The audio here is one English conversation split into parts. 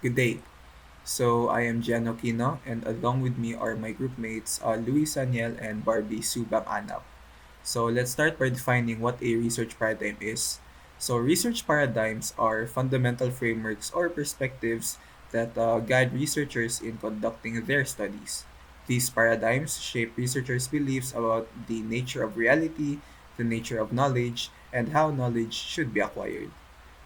Good day. So I am Gianno Aquino, and along with me are my group mates Louie, Saniel, and Barbie Subang Anap. So let's start by defining what a research paradigm is. So research paradigms are fundamental frameworks or perspectives that guide researchers in conducting their studies. These paradigms shape researchers' beliefs about the nature of reality, the nature of knowledge, and how knowledge should be acquired.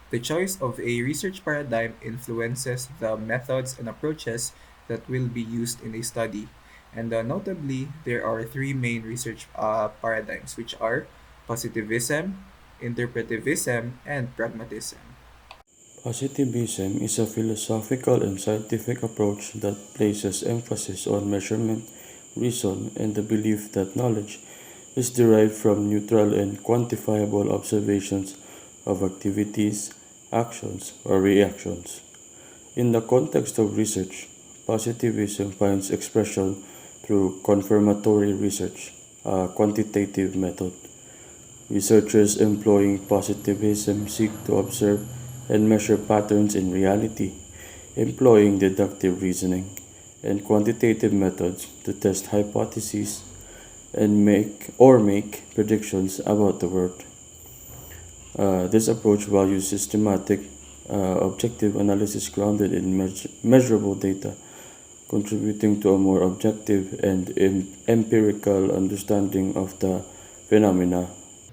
The choice of a research paradigm influences the methods and approaches that will be used in a study. And notably, there are three main research paradigms, which are positivism, interpretivism, and pragmatism. Positivism is a philosophical and scientific approach that places emphasis on measurement, reason, and the belief that knowledge is derived from neutral and quantifiable observations of activities, actions, or reactions. In the context of research, positivism finds expression through confirmatory research, a quantitative method. Researchers employing positivism seek to observe and measure patterns in reality, employing deductive reasoning and quantitative methods to test hypotheses and make predictions about the world. This approach values systematic, objective analysis grounded in measurable data, contributing to a more objective and empirical understanding of the phenomena.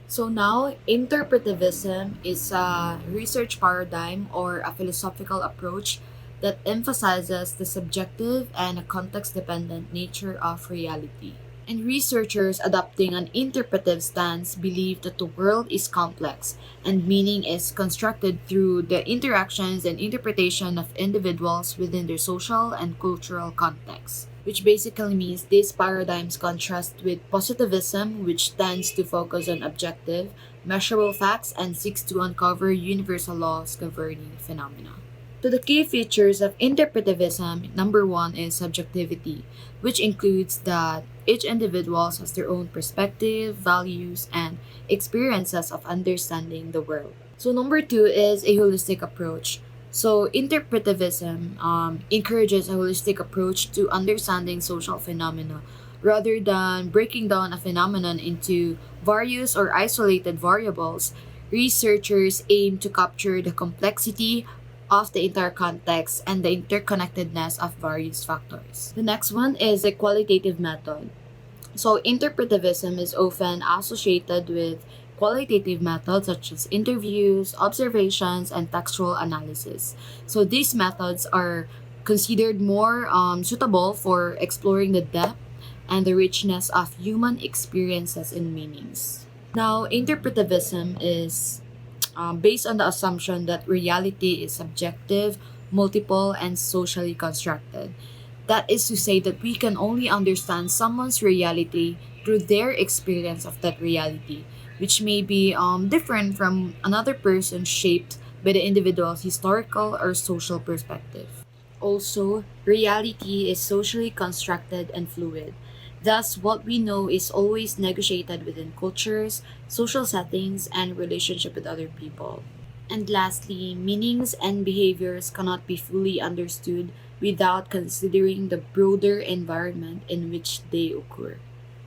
So now, interpretivism is a research paradigm or a philosophical approach that emphasizes the subjective and context dependent nature of reality. And researchers adopting an interpretive stance believe that the world is complex and meaning is constructed through the interactions and interpretation of individuals within their social and cultural context. Which basically means these paradigms contrast with positivism, which tends to focus on objective, measurable facts and seeks to uncover universal laws governing phenomena. So the key features of interpretivism, number one is subjectivity, which includes that each individual has their own perspective, values, and experiences of understanding the world. So number two is a holistic approach. So interpretivism encourages a holistic approach to understanding social phenomena rather than breaking down a phenomenon into various or isolated variables. Researchers aim to capture the complexity of the entire context and the interconnectedness of various factors. The next one is a qualitative method. So, interpretivism is often associated with qualitative methods such as interviews, observations, and textual analysis. So, these methods are considered more suitable for exploring the depth and the richness of human experiences and meanings. Now, interpretivism is based on the assumption that reality is subjective, multiple, and socially constructed. That is to say that we can only understand someone's reality through their experience of that reality, which may be different from another person shaped by the individual's historical or social perspective. Also, reality is socially constructed and fluid. Thus, what we know is always negotiated within cultures, social settings, and relationship with other people. And lastly, meanings and behaviors cannot be fully understood without considering the broader environment in which they occur.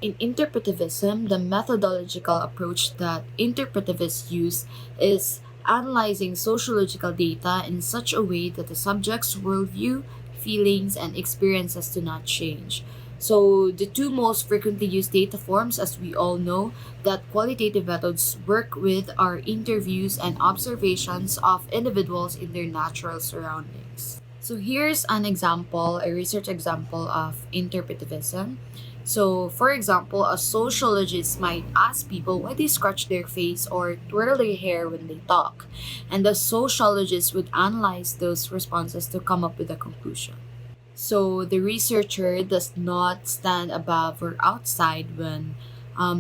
In interpretivism, the methodological approach that interpretivists use is analyzing sociological data in such a way that the subject's worldview, feelings, and experiences do not change. So, the two most frequently used data forms, as we all know, that qualitative methods work with are interviews and observations of individuals in their natural surroundings. So, here's an example, a research example of interpretivism. So, for example, a sociologist might ask people why they scratch their face or twirl their hair when they talk, and the sociologist would analyze those responses to come up with a conclusion. So, the researcher does not stand above or outside when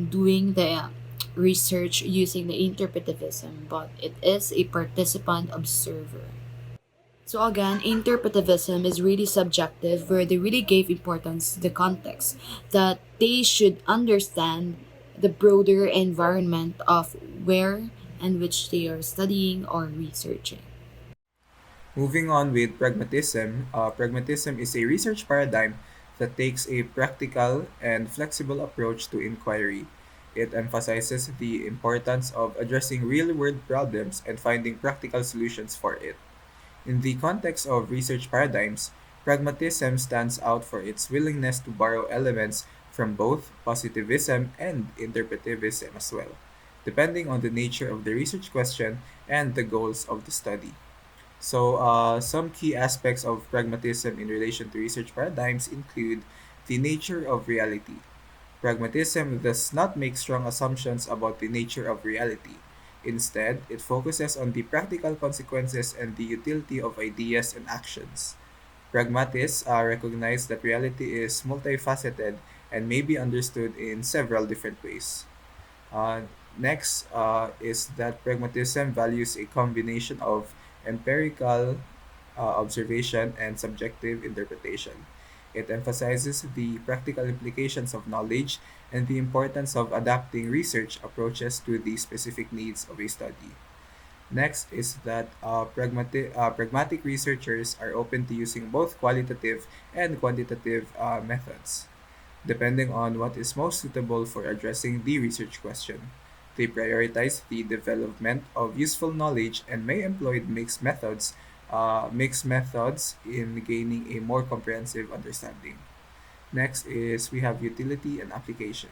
doing the research using the interpretivism, but it is a participant observer. So again, interpretivism is really subjective where they really gave importance to the context that they should understand the broader environment of where and which they are studying or researching. Moving on with pragmatism, pragmatism is a research paradigm that takes a practical and flexible approach to inquiry. It emphasizes the importance of addressing real world problems and finding practical solutions for it. In the context of research paradigms, pragmatism stands out for its willingness to borrow elements from both positivism and interpretivism as well, depending on the nature of the research question and the goals of the study. So, some key aspects of pragmatism in relation to research paradigms include the nature of reality. Pragmatism does not make strong assumptions about the nature of reality. Instead, it focuses on the practical consequences and the utility of ideas and actions. Pragmatists recognize that reality is multifaceted and may be understood in several different ways. Uh, Next is that pragmatism values a combination of empirical observation and subjective interpretation. It emphasizes the practical implications of knowledge and the importance of adapting research approaches to the specific needs of a study. Next is that pragmatic researchers are open to using both qualitative and quantitative methods depending on what is most suitable for addressing the research question. They prioritize the development of useful knowledge and may employ mixed methods in gaining a more comprehensive understanding. Next is we have utility and application.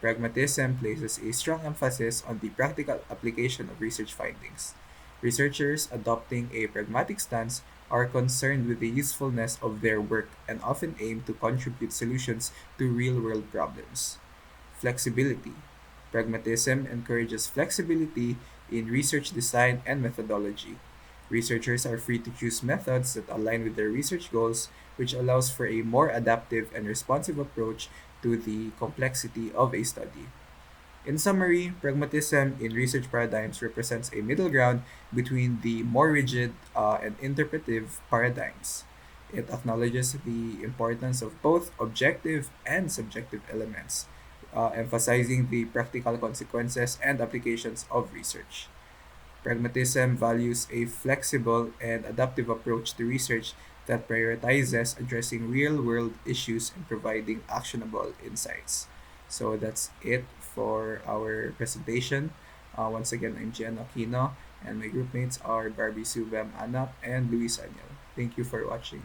Pragmatism places a strong emphasis on the practical application of research findings. Researchers adopting a pragmatic stance are concerned with the usefulness of their work and often aim to contribute solutions to real world problems. Flexibility. Pragmatism encourages flexibility in research design and methodology. Researchers are free to choose methods that align with their research goals, which allows for a more adaptive and responsive approach to the complexity of a study. In summary, pragmatism in research paradigms represents a middle ground between the more rigid and interpretive paradigms. It acknowledges the importance of both objective and subjective elements, emphasizing the practical consequences and applications of research. Pragmatism values a flexible and adaptive approach to research that prioritizes addressing real world issues and providing actionable insights. So that's it for our presentation. Once again, I'm Gianno Aquino, and my group mates are Barbie Subam Anap and Louie Saniel. Thank you for watching.